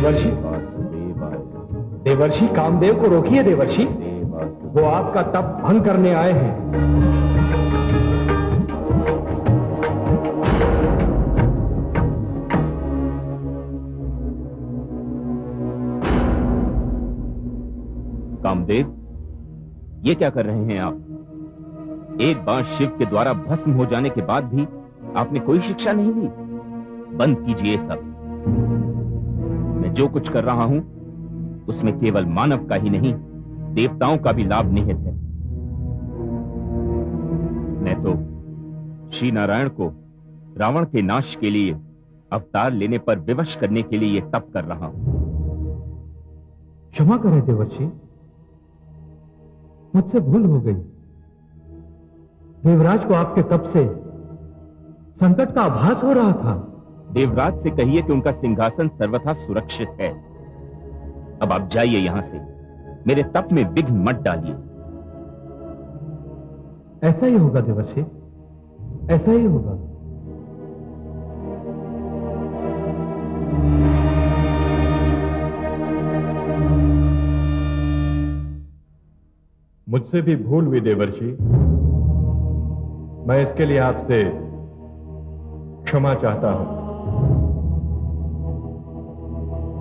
देवर्षि, वासुदेवाय देवर्षि कामदेव को रोकिए देवर्षि, वासुदेव वो आपका तप भंग करने आए हैं। कामदेव, ये क्या कर रहे हैं आप? एक बार शिव के द्वारा भस्म हो जाने के बाद भी आपने कोई शिक्षा नहीं दी। बंद कीजिए सब। मैं जो कुछ कर रहा हूं उसमें केवल मानव का ही नहीं, देवताओं का भी लाभ निहित है। मैं तो श्री नारायण को रावण के नाश के लिए अवतार लेने पर विवश करने के लिए यह तप कर रहा हूं। क्षमा करें देवर्षि, मुझसे भूल हो गई। देवराज को आपके तप से संकट का आभास हो रहा था। देवराज से कहिए कि उनका सिंहासन सर्वथा सुरक्षित है। अब आप जाइए यहां से, मेरे तप में विघ्न मत डालिए। ऐसा ही होगा देवर्षि, ऐसा ही होगा। मुझसे भी भूल हुई देवर्षि, मैं इसके लिए आपसे क्षमा चाहता हूं।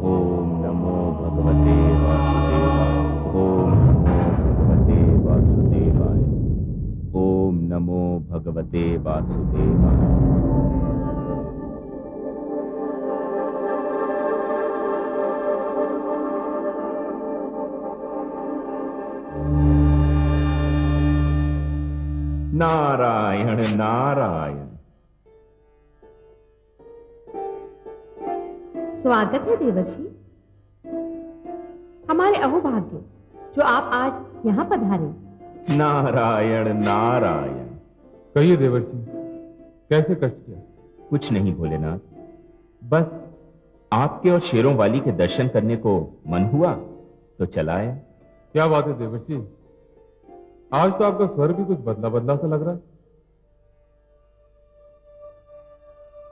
ओम नमो भगवते वासुदेवाय। ओम नमो भगवते वासुदेवाय। ओम नमो भगवते वासुदेवाय। नारायण नारायण। स्वागत है देवर्षि। हमारे अहोभाग्य जो आप आज यहाँ पधारे। नारायण नारायण। कहिए देवर्षि, कैसे कष्ट किया? कुछ नहीं भोलेनाथ, बस आपके और शेरों वाली के दर्शन करने को मन हुआ तो चला आया। क्या बात है देवर्षि, आज तो आपका स्वर भी कुछ बदला बदला सा लग रहा है,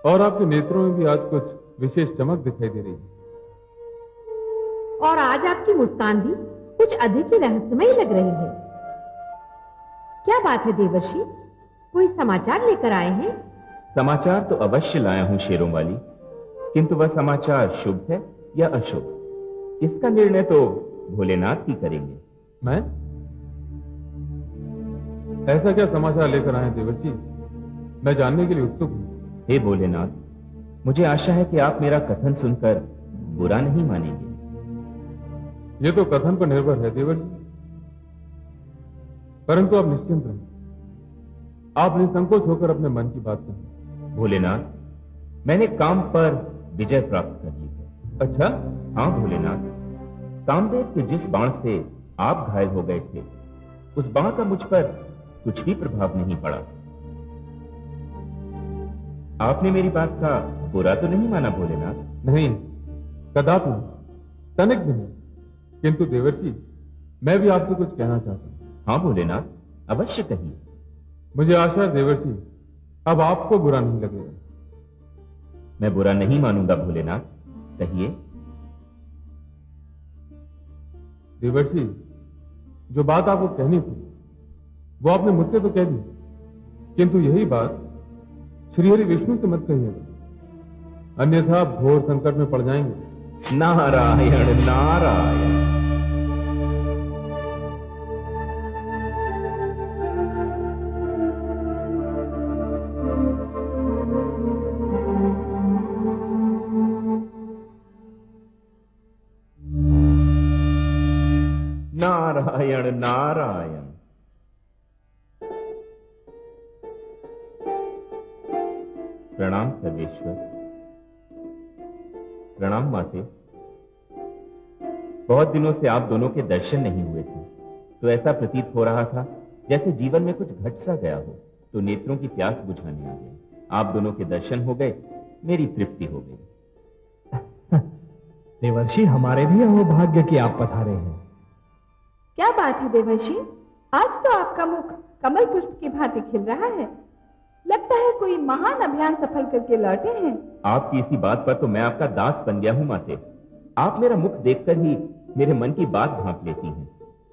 और आपके नेत्रों में भी आज कुछ विशेष चमक दिखाई दे रही है। और आज आपकी मुस्कान भी कुछ अधिक ही रहस्यमयी लग रही है। क्या बात है देवर्षि, कोई समाचार लेकर आए हैं? समाचार तो अवश्य लाया हूं शेरों वाली, किंतु वह समाचार शुभ है या अशुभ, इसका निर्णय तो भोलेनाथ ही करेंगे। मैं? ऐसा क्या समाचार लेकर आए हैं देवर्षि? मैं जानने के लिए उत्सुक हूं। हे भोलेनाथ, मुझे आशा है कि आप मेरा कथन सुनकर बुरा नहीं मानेंगे। यह तो कथन पर निर्भर है देवर्षि, परंतु आप निश्चिंत रहें, आप निसंकोच होकर अपने मन की बात कहें। भोलेनाथ, मैंने काम पर विजय प्राप्त कर ली है। अच्छा? हाँ भोलेनाथ, कामदेव के जिस बाण से आप घायल हो गए थे, उस बाण का मुझ पर कुछ भी प्रभाव नहीं पड़ा। आपने मेरी बात का बुरा तो नहीं माना भोलेनाथ? नहीं, कदापि नहीं, तनिक भी नहीं। किंतु देवर्षि, मैं भी आपसे कुछ कहना चाहता हूं। हाँ भोलेनाथ, अवश्य कहिए। मुझे आशा है देवर्षि, अब आपको बुरा नहीं लगेगा। मैं बुरा नहीं मानूंगा भोलेनाथ, कहिए। देवर्षि, जो बात आपको कहनी थी वो आपने मुझसे तो कह दी, किंतु यही बात श्रीहरि विष्णु से मत कहिएगा, अन्यथा आप घोर संकट में पड़ जाएंगे। नारायण नारायण। नारायण नारायण। प्रणाम सर्वेश्वर। प्रणाम माते। बहुत दिनों से आप दोनों के दर्शन नहीं हुए थे, तो ऐसा प्रतीत हो रहा था जैसे जीवन में कुछ घट सा गया हो, तो नेत्रों की प्यास बुझाने आ गए। आप दोनों के दर्शन हो गए, मेरी तृप्ति हो गई। देवर्षि, हमारे भी अहोभाग्य कि आप पधारे हैं। क्या बात है देवर्षि, आज तो आपका मुख कमल पुष्प की भांति खिल रहा है। लगता है कोई महान अभियान सफल करके लौटे हैं। आपकी इसी बात पर तो मैं आपका दास बन गया हूं माते। आप मेरा मुख देखकर ही मेरे मन की बात भांप लेती हैं।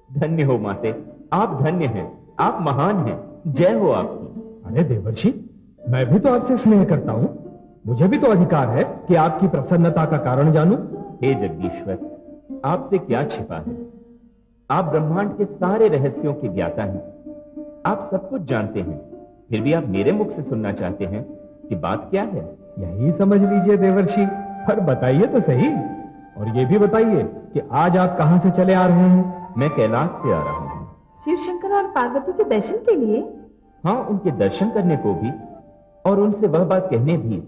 धन्य हो माते, आप धन्य हैं, आप महान हैं, जय हो आपकी। अरे देवर्षि, मैं भी तो आपसे स्नेह करता हूं। मुझे भी तो अधिकार है कि आपकी प्रसन्नता का कारण जानूं। हे जगदीश्वर, आपसे क्या छिपा है? आप ब्रह्मांड के सारे रहस्यों के ज्ञाता हैं। आप सब कुछ जानते हैं, फिर भी आप मेरे मुख से सुनना चाहते हैं कि बात क्या है? यही समझ लीजिए देवर्षि, पर बताइए तो सही। और ये भी बताइए कि आज आप कहां से चले आ रहे हैं? मैं कैलाश से आ रहा हूं। शिव शंकर और पार्वती के दर्शन के लिए? हाँ, उनके दर्शन करने को भी और उनसे वह बात कहने भी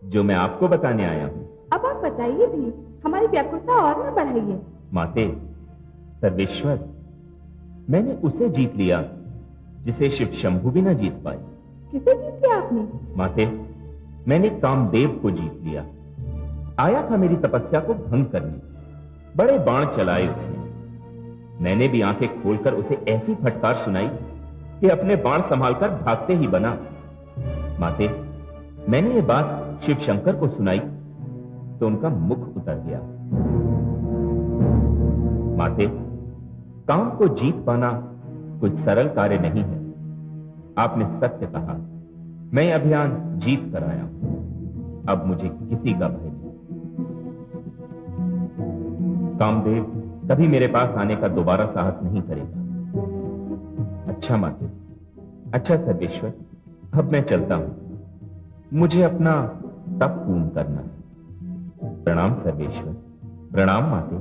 जो मैं आपको बताने आया हूं। अब आप बताइए भी, हमारी व्याकुलता और न बढ़ाइए। माते, सर्वेश्वर, मैंने उसे जीत लिया जिसे शिव शंभु भी ना जीत पाए। किसे जीत लिया आपने? माते, मैंने कामदेव को जीत लिया। आया था मेरी तपस्या को भंग करने, बड़े बाण चलाए उसने। मैंने भी आंखें खोलकर उसे ऐसी फटकार सुनाई कि अपने बाण संभालकर भागते ही बना। माते, मैंने ये बात शिव शंकर को सुनाई तो उनका मुख उतर गया। माते, काम को जीत पाना कोई सरल कार्य नहीं है। आपने सत्य कहा, मैं ये अभियान जीत कर आया हूं। अब मुझे किसी का भय नहीं। कामदेव कभी मेरे पास आने का दोबारा साहस नहीं करेगा। अच्छा माते, अच्छा सर्वेश्वर, अब मैं चलता हूं। मुझे अपना तप पूर्ण करना है। प्रणाम सर्वेश्वर, प्रणाम माते।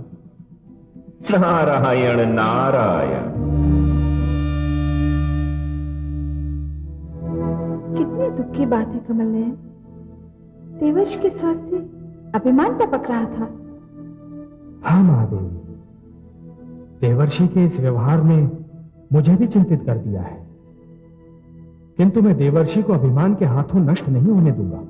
नारायण नारायण। कितनी दुख की बात है कमल नयन। देवर्ष के स्वर से अभिमान टपक रहा था। हाँ महादेवी, देवर्षि के इस व्यवहार ने मुझे भी चिंतित कर दिया है, किंतु मैं देवर्षि को अभिमान के हाथों नष्ट नहीं होने दूंगा।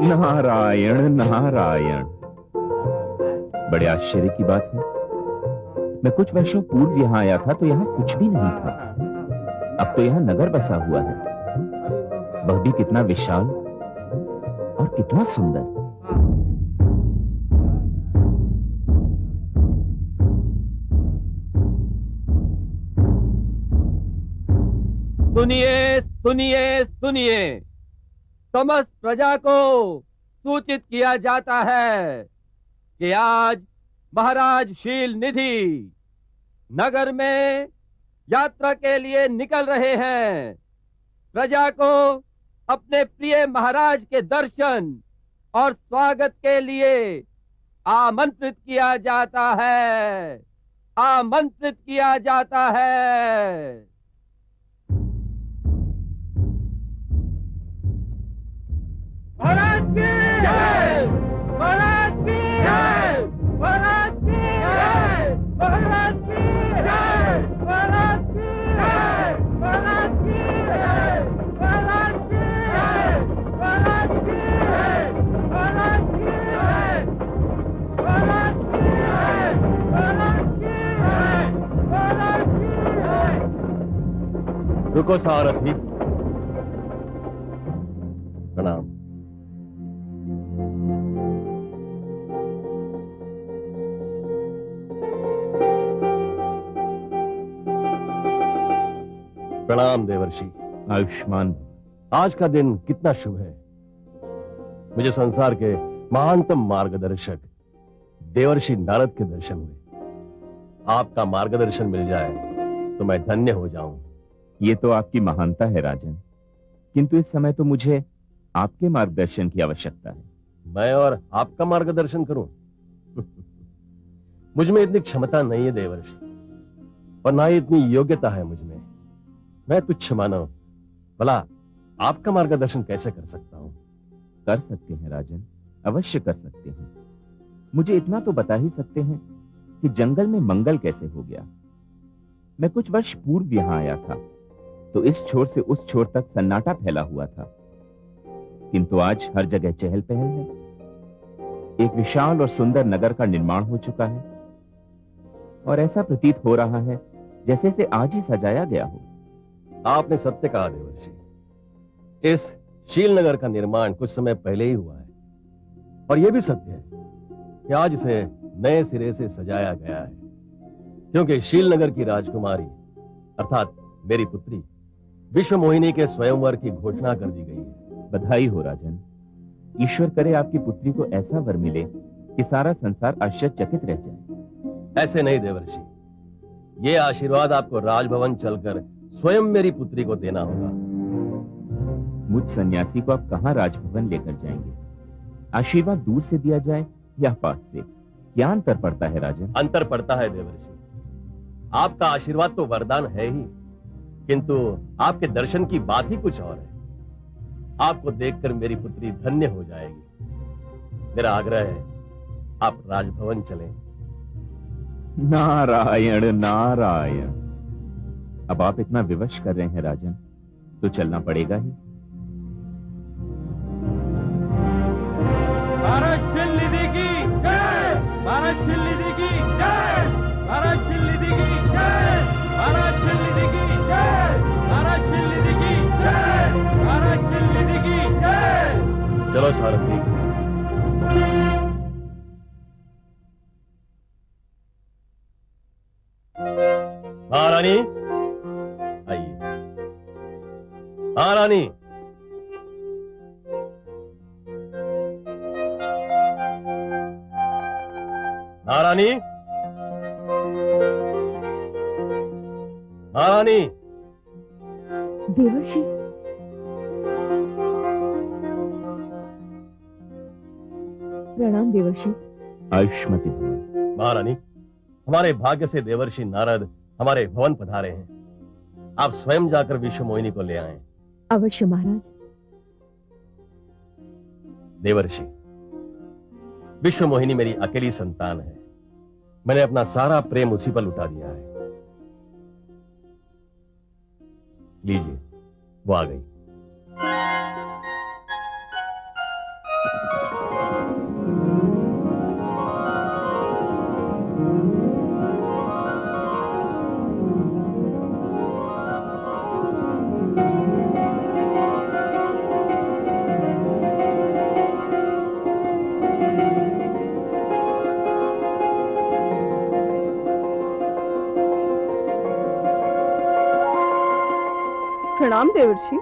नारायण नारायण। बड़े आश्चर्य की बात है, मैं कुछ वर्षों पूर्व यहां आया था तो यहां कुछ भी नहीं था। अब तो यहां नगर बसा हुआ है, वह भी कितना विशाल और कितना सुंदर। सुनिए सुनिए सुनिए, समस्त प्रजा को सूचित किया जाता है कि आज महाराज शील निधि नगर में यात्रा के लिए निकल रहे हैं। प्रजा को अपने प्रिय महाराज के दर्शन और स्वागत के लिए आमंत्रित किया जाता है, आमंत्रित किया जाता है। महाराज की जय, महाराज की जय, महाराज की जय, महाराज की जय, महाराज की जय, महाराज की जय, महाराज की जय, महाराज की जय, महाराज की जय, महाराज की जय, महाराज की जय, महाराज की जय। रुको सारथी, प्रणाम। प्रणाम देवर्षि। आयुष्मान। आज का दिन कितना शुभ है। मुझे संसार के महानतम मार्गदर्शक देवर्षि नारद के दर्शन हुए। आपका मार्गदर्शन मिल जाए तो मैं धन्य हो जाऊं। ये तो आपकी महानता है राजन, किंतु इस समय तो मुझे आपके मार्गदर्शन की आवश्यकता है। मैं और आपका मार्गदर्शन करूं? मुझ में इतनी क्षमता नहीं है देवर्षि, और ना ही इतनी योग्यता है मुझ में। मैं तुच्छ मानव, भला आपका मार्गदर्शन कैसे कर सकता हूं? कर सकते हैं राजन, अवश्य कर सकते हैं। मुझे इतना तो बता ही सकते हैं कि जंगल में मंगल कैसे हो गया। मैं कुछ वर्ष पूर्व यहां आया था तो इस छोर से उस छोर तक सन्नाटा फैला हुआ था, किंतु आज हर जगह चहल पहल है। एक विशाल और सुंदर नगर का निर्माण हो चुका है और ऐसा प्रतीत हो रहा है जैसे इसे आज ही सजाया गया हो। आपने सत्य कहा देवर्षि, इस शीलनगर का निर्माण कुछ समय पहले ही हुआ है, और यह भी सत्य है कि आज इसे नए सिरे से सजाया गया है, क्योंकि शीलनगर की राजकुमारी अर्थात मेरी पुत्री विश्व मोहिनी के स्वयंवर की घोषणा कर दी गई है। बधाई हो राजन। ईश्वर करे आपकी पुत्री को ऐसा वर मिले कि सारा संसार आश्चर्यचकित रह जाए। ऐसे नहीं देवर्षि, ये आशीर्वाद आपको राजभवन चलकर स्वयं मेरी पुत्री को देना होगा। मुझ सन्यासी को आप कहां राजभवन लेकर जाएंगे? आशीर्वाद दूर से दिया जाए या पास से, क्या अंतर पड़ता है राजन? अंतर पड़ता है देवर्षि। आपका आशीर्वाद तो वरदान है ही, किंतु आपके दर्शन की बात ही कुछ और है। आपको देखकर मेरी पुत्री धन्य हो जाएगी। मेरा आग्रह है आप राजभवन चलें। नारायण नारायण। अब आप इतना विवश कर रहे हैं राजन, तो चलना पड़ेगा ही। भारत शील निधि की जय, भारत शील निधि की जय, भारत शील निधि की जय, भारत शील निधि की जय, भारत शील निधि की जय, भारत शील निधि की जय। चलो सारथी। महारानी आइए। महारानी, महारानी, महारानी। देवर्षि, प्रणाम देवर्षि। आयुष्मती भव। महारानी, हमारे भाग्य से देवर्षि नारद हमारे भवन पधारे हैं। आप स्वयं जाकर विश्व मोहिनी को ले आएं। अवश्य महाराज। देवर्षि, विश्व मोहिनी मेरी अकेली संतान है। मैंने अपना सारा प्रेम उसी पर लुटा दिया है। लीजिए, वो आ गई। प्रणाम देवर्षि।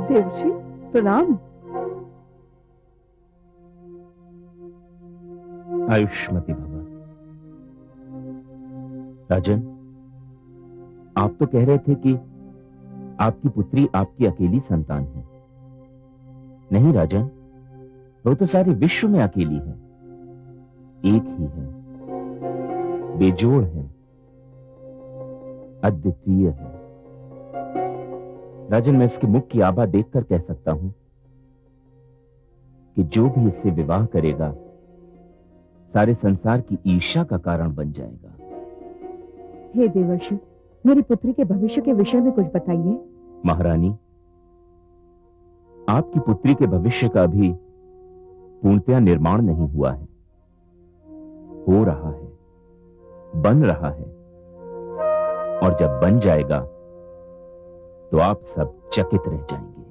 देवर्षि प्रणाम। आयुष्मती भव। राजन, आप तो कह रहे थे कि आपकी पुत्री आपकी अकेली संतान है। नहीं राजन, वो तो सारे विश्व में अकेली है। एक ही है, बेजोड़ है, अद्वितीय है। राजन, मैं इसके मुख की आभा देखकर कह सकता हूं कि जो भी इससे विवाह करेगा सारे संसार की ईर्ष्या का कारण बन जाएगा। हे देवर्षि, मेरी पुत्री के भविष्य के विषय में कुछ बताइए। महारानी, आपकी पुत्री के भविष्य का भी पूर्णतया निर्माण नहीं हुआ है, हो रहा है, बन रहा है, और जब बन जाएगा तो आप सब चकित रह जाएंगे।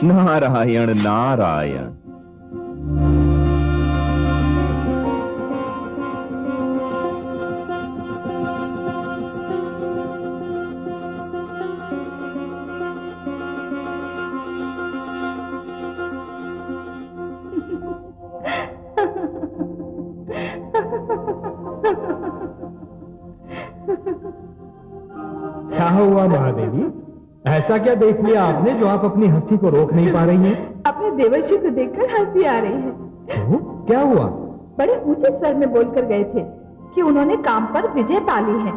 नारायण नारायण। वाह महादेवी, ऐसा क्या देख लिया आपने जो आप अपनी हंसी को रोक नहीं पा रही हैं? अपने देवर्षि को देखकर हंसी आ रही है। तो क्या हुआ? बड़े ऊंचे स्वर में बोलकर गए थे कि उन्होंने काम पर विजय पा ली है।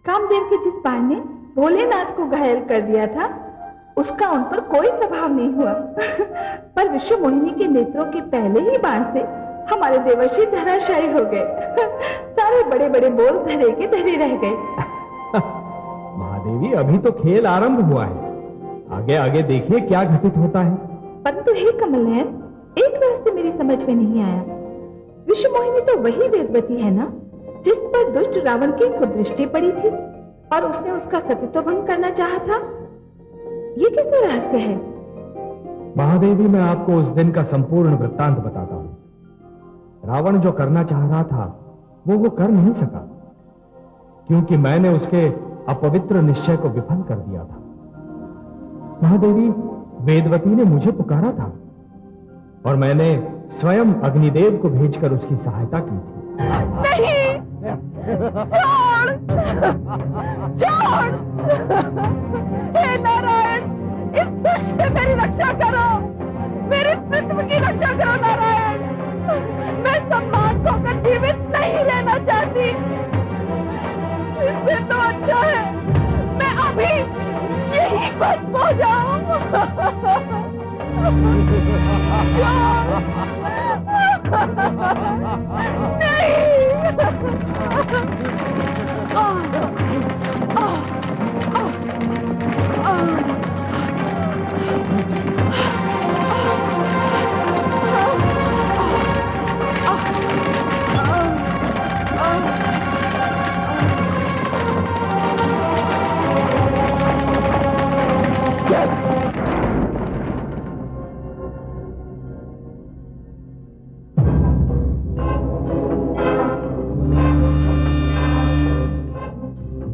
कामदेव के जिस बाण ने भोलेनाथ को घायल कर दिया था, उसका उन पर कोई प्रभाव नहीं हुआ। पर विश्व मोहिनी के नेत्रों के पहले ही बाण से हमारे देवर्षि धराशायी हो गए। सारे बड़े बड़े बोल धरे के धरे रह गए। महादेवी, अभी तो खेल आरंभ हुआ है, आगे आगे देखिए क्या घटित होता है। परंतु हे कमल नयन, एक रहस्य मेरी समझ में नहीं आया। विश्व मोहिनी तो वही वेदवती है ना, जिस पर दुष्ट रावण की कुदृष्टि पड़ी थी और उसने उसका सतीत्व भंग करना चाहा था। ये कैसा रहस्य है? महादेवी, मैं आपको उस दिन का संपूर्ण वृत्तांत बताता हूं। रावण जो करना चाह रहा था वो कर नहीं सका, क्योंकि मैंने उसके अपवित्र निश्चय को विफल कर दिया था। महादेवी, वेदवती ने मुझे पुकारा था और मैंने स्वयं अग्निदेव को भेजकर उसकी सहायता की थी। नहीं, छोड़, छोड़। हे नारायण, इस दुष्ट से मेरी रक्षा करो, मेरे अस्तित्व की रक्षा करो नारायण। मैं सम्मान खोकर जीवित नहीं रहना चाहती। इससे तो अच्छा है मैं अभी यही भस्म हो जाऊं।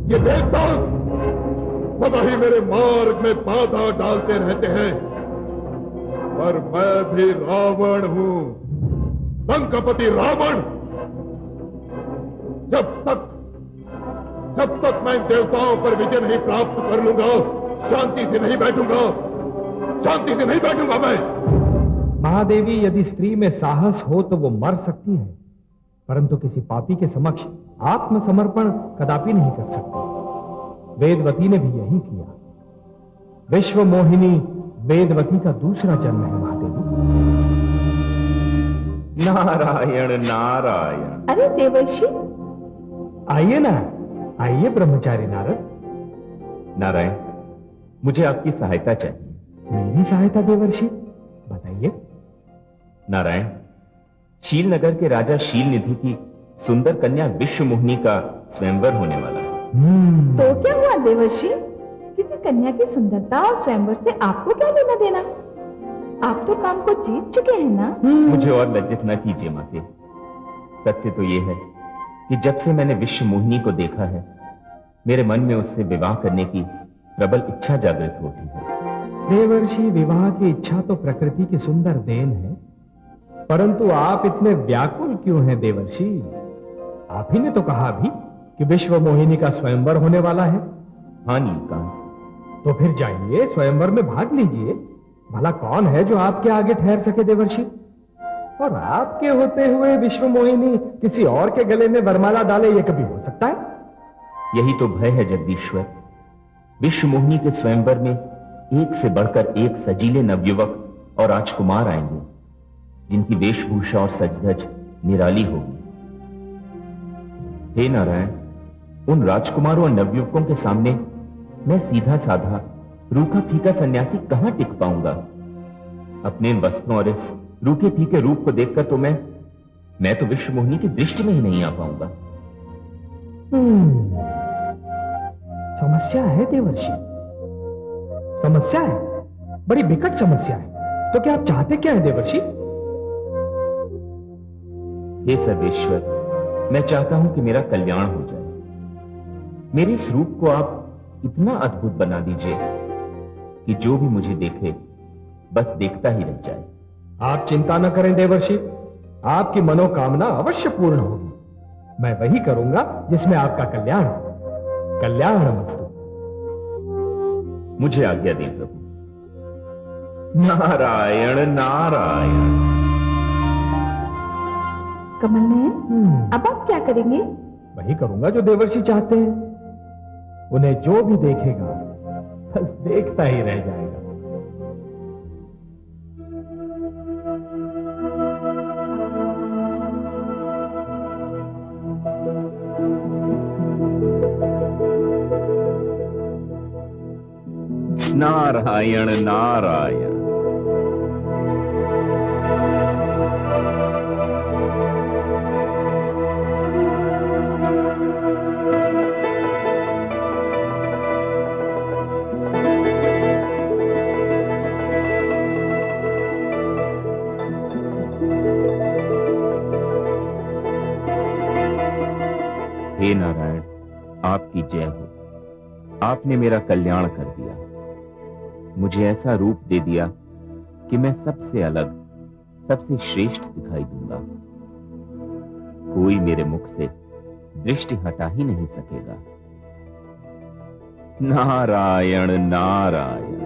ये देवता सदा ही मेरे मार्ग में बाधा डालते रहते हैं, पर मैं भी रावण हूं, लंकापति रावण। जब तक मैं देवताओं पर विजय नहीं प्राप्त कर लूंगा, शांति से नहीं बैठूंगा, शांति से नहीं बैठूंगा मैं। महादेवी, यदि स्त्री में साहस हो तो वो मर सकती है, परंतु किसी पापी के समक्ष आत्मसमर्पण कदापि नहीं कर सकती। वेदवती ने भी यही किया। विश्व मोहिनी वेदवती का दूसरा जन्म है महादेवी। नारायण नारायण। अरे देवर्षि, आइए ना, आइए ब्रह्मचारी नारद। नारायण, मुझे आपकी सहायता चाहिए। मेरी सहायता देवर्षि? बताइए। नारायण, शील नगर के राजा शील निधि की सुंदर कन्या विश्व मोहिनी का स्वयंवर होने वाला है। तो क्या हुआ देवर्षि? किसी कन्या की सुंदरता और स्वयंवर से आपको क्या लेना देना? आप तो काम को जीत चुके हैं ना। मुझे और लज्जित न कीजिए माते। सत्य तो यह है कि जब से मैंने विश्व मोहिनी को देखा है, मेरे मन में उससे विवाह करने की प्रबल इच्छा जागृत होती है। देवर्षि, विवाह की इच्छा तो प्रकृति की सुंदर देन है, परंतु आप इतने व्याकुल क्यों हैं देवर्षि? आप ही ने तो कहा अभी कि विश्व मोहिनी का स्वयंवर होने वाला है। हाँ नीलकांत। तो फिर जाइए, स्वयंवर में भाग लीजिए। भला कौन है जो आपके आगे ठहर सके देवर्षि? और आपके होते हुए विश्व मोहिनी किसी और के गले में वरमाला डाले, ये कभी हो सकता है? यही तो भय है जगदीश्वर। विश्व मोहिनी के स्वयंवर में एक से बढ़कर एक सजीले नवयुवक और राजकुमार आएंगे, जिनकी वेशभूषा और सजधज निराली होगी। हे नारायण, उन राजकुमारों और नवयुवकों के सामने मैं सीधा साधा रूखा फीका सन्यासी कहां टिक पाऊंगा? अपने इन वस्त्रों और इस रूखे फीके रूप को देखकर तो मैं तो विश्व मोहिनी की दृष्टि में ही नहीं आ पाऊंगा। समस्या है देवर्षि, समस्या है, बड़ी विकट समस्या है। तो क्या आप चाहते क्या है देवर्षि? हे सर्वेश्वर, मैं चाहता हूं कि मेरा कल्याण हो जाए। मेरे इस रूप को आप इतना अद्भुत बना दीजिए कि जो भी मुझे देखे बस देखता ही रह जाए। आप चिंता न करें देवर्षि, आपकी मनोकामना अवश्य पूर्ण होगी। मैं वही करूंगा जिसमें आपका कल्याण हो। कल्याणमस्तु। मुझे आज्ञा दें प्रभु। नारायण नारायण। कमल नयन, अब आप क्या करेंगे? वही करूंगा जो देवर्षि चाहते हैं। उन्हें जो भी देखेगा बस देखता ही रह जाएगा। नारायण नारायण। हे नारायण, आपकी जय हो। आपने मेरा कल्याण कर दिया, मुझे ऐसा रूप दे दिया कि मैं सबसे अलग, सबसे श्रेष्ठ दिखाई दूंगा। कोई मेरे मुख से दृष्टि हटा ही नहीं सकेगा। नारायण नारायण।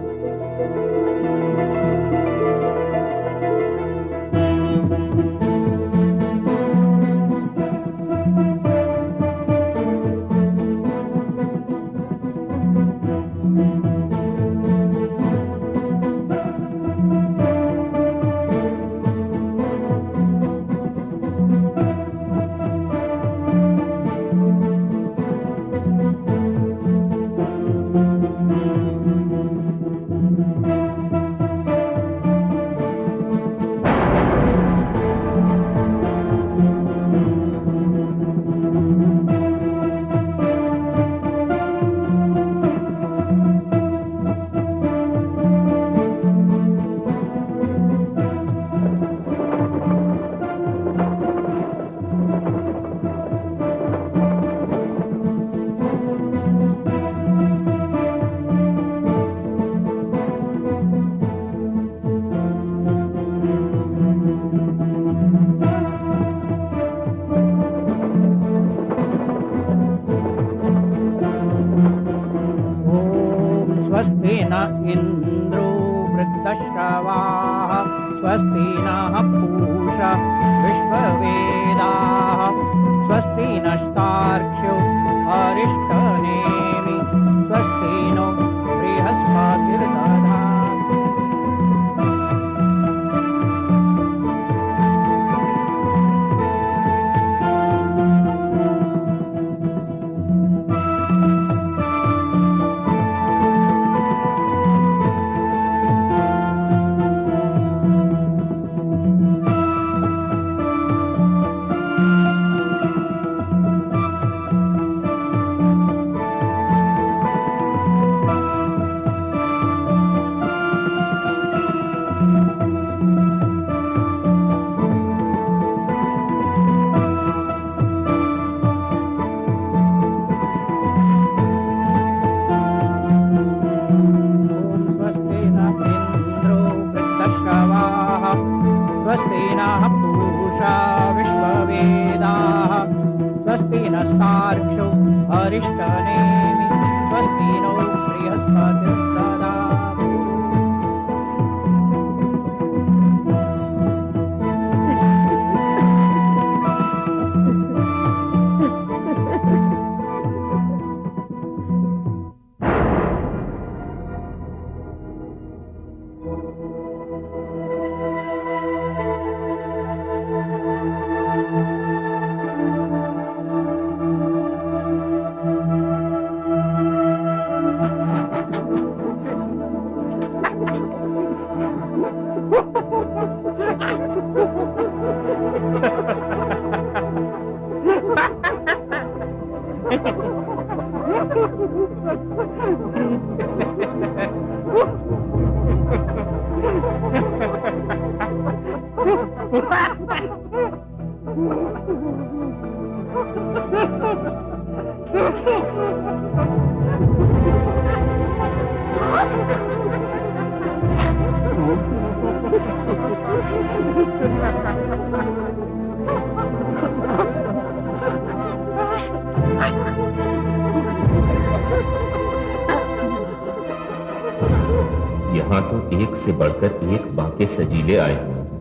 इंद्रो वृद्धश्रवाः स्वस्ति नः पूषा विश्ववेदाः स्वस्ति नस्तार्क्ष्यो अरिष्टनेमि स्वस्ति नो बृहस्पतिर्दधातु। यहां तो एक से बढ़कर एक बाके सजीले आए हुए हैं,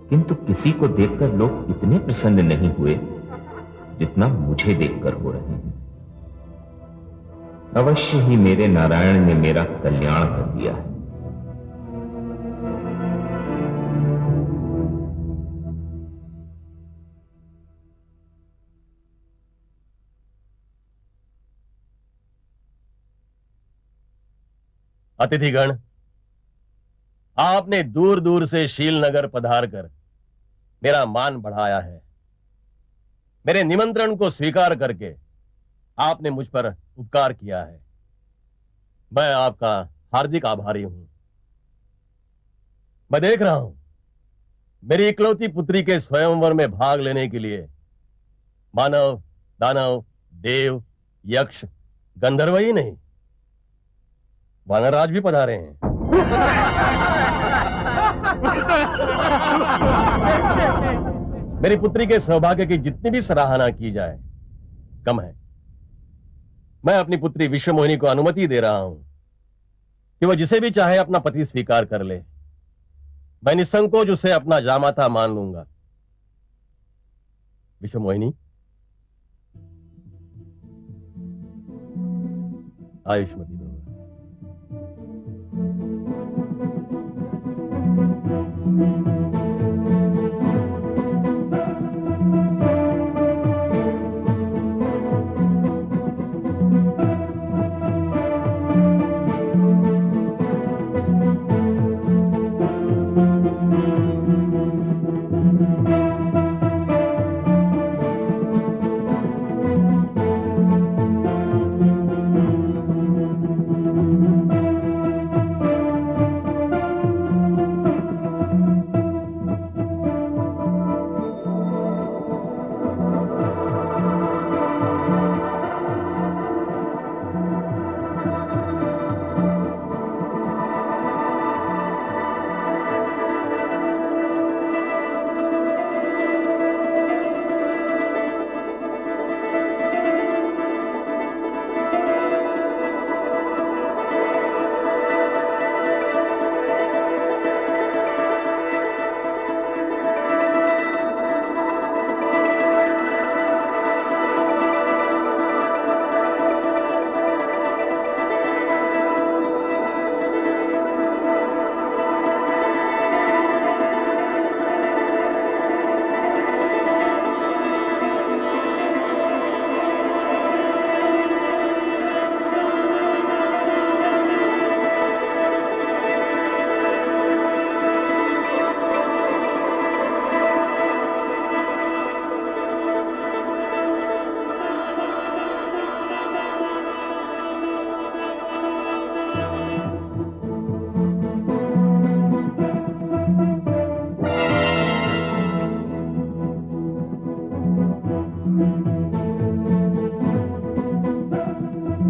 किंतु किसी को देखकर लोग इतने प्रसन्न नहीं हुए जितना मुझे देखकर हो रहे हैं। अवश्य ही मेरे नारायण ने मेरा कल्याण कर दिया है। अतिथिगण, आपने दूर दूर से शीलनगर पधार कर मेरा मान बढ़ाया है। मेरे निमंत्रण को स्वीकार करके आपने मुझ पर उपकार किया है। मैं आपका हार्दिक आभारी हूं। मैं देख रहा हूं मेरी इकलौती पुत्री के स्वयंवर में भाग लेने के लिए मानव, दानव, देव, यक्ष, गंधर्व ही नहीं, वानरराज भी पधारे हैं। मेरी पुत्री के सौभाग्य की जितनी भी सराहना की जाए कम है। मैं अपनी पुत्री विश्वमोहिनी को अनुमति दे रहा हूं कि वह जिसे भी चाहे अपना पति स्वीकार कर ले। मैं निसंकोच उसे अपना जामाता मान लूंगा। विश्वमोहिनी, आयुष्मती भव।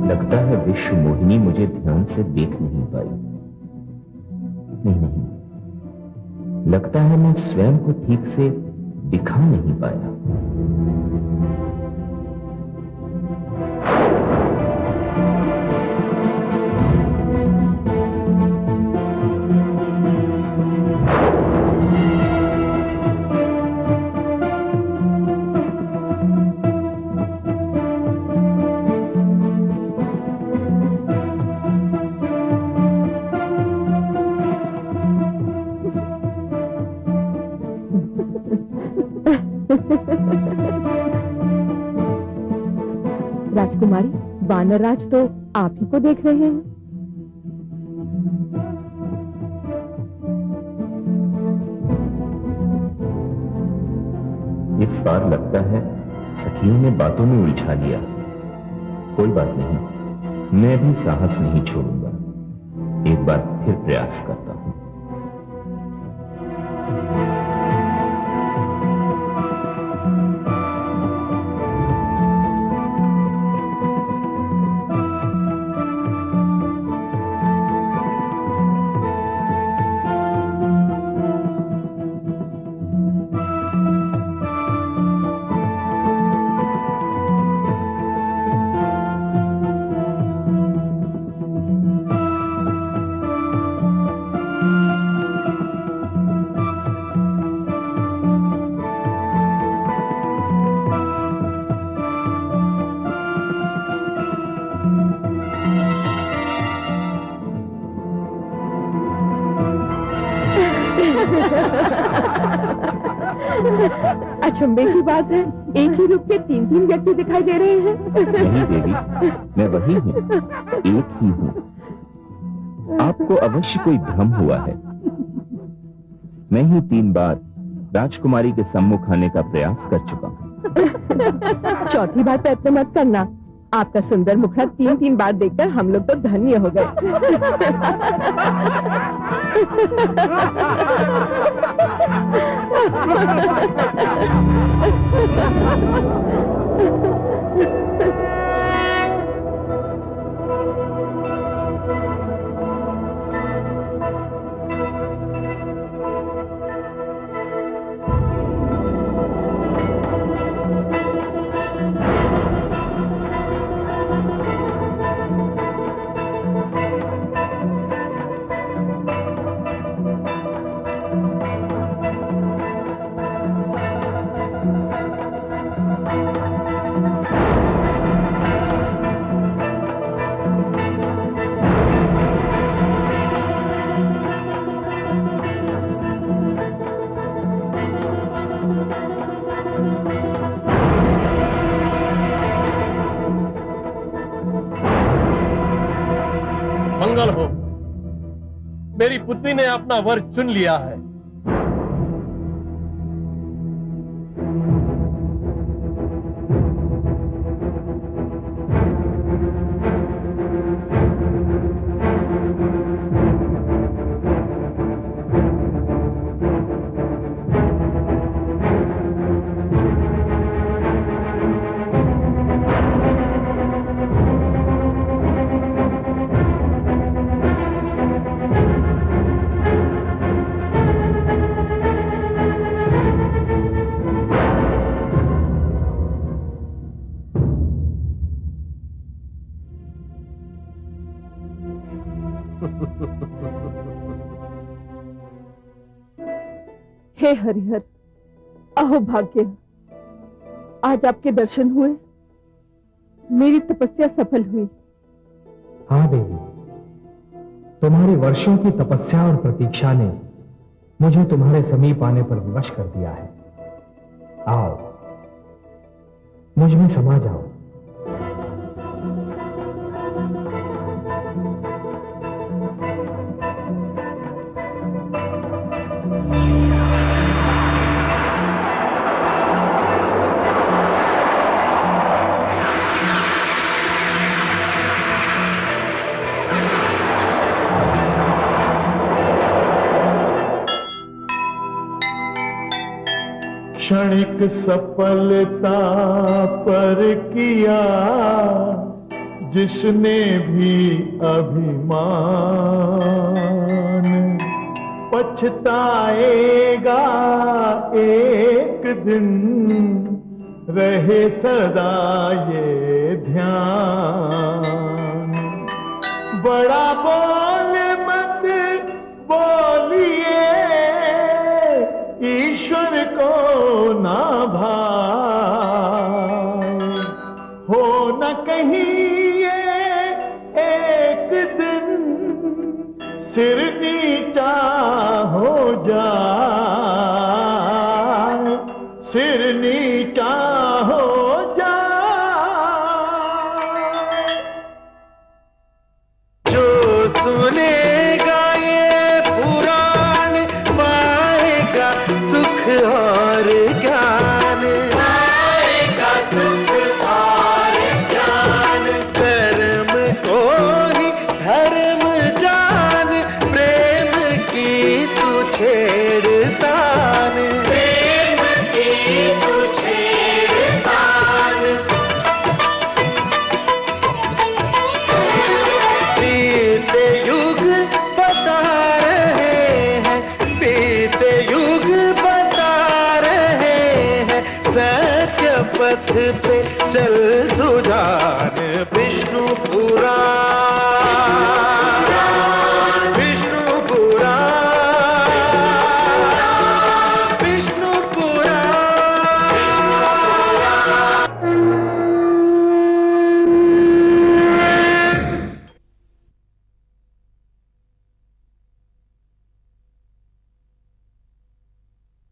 लगता है विश्वमोहिनी मुझे ध्यान से देख नहीं पाई। नहीं, लगता है मैं स्वयं को ठीक से दिखा नहीं पाया। राजकुमारी, वानरराज तो आप ही को देख रहे हैं। इस बार लगता है सखियों ने बातों में उलझा लिया। कोई बात नहीं, मैं भी साहस नहीं छोड़ूंगा। एक बार फिर प्रयास करता हूं। अचंभे की बात है, एक ही रूप के 3 व्यक्ति दिखाई दे रहे हैं। नहीं देवी, मैं वही हूँ, एक ही हूँ। आपको अवश्य कोई भ्रम हुआ है। मैं ही 3 बार राजकुमारी के सम्मुख आने का प्रयास कर चुका हूँ। चौथी बार प्रयत्न मत करना। आपका सुंदर मुखड़ा 3 बार देखकर हम लोग तो धन्य हो गए। मंगल हो, मेरी पुत्री ने अपना वर चुन लिया है। हे हरिहर, अहो भाग्य, आज आपके दर्शन हुए, मेरी तपस्या सफल हुई। हाँ देवी, तुम्हारी वर्षों की तपस्या और प्रतीक्षा ने मुझे तुम्हारे समीप आने पर विवश कर दिया है। आओ, मुझ में समा जाओ। क्षणिक सफलता पर किया जिसने भी अभिमान, पछताएगा एक दिन, रहे सदा ये ध्यान। बड़ा बोल मत बोलिए, ईश्वर को ना भाए, हो न कहीं ये एक दिन सिर नीचा हो जाए, सिर नीचा हो जाए। जो सुनेगा ये पुराण पाएगा सुख और ज्ञान, पाएगा सुख और ज्ञान। कर्म को ही धर्म जान, प्रेम की तू छेड़तान, प्रेम की तू छेड़तान। बीते युग बता रहे हैं, बीते युग बता रहे हैं, सत्य पथ पे चल सुजान। विष्णु पुराण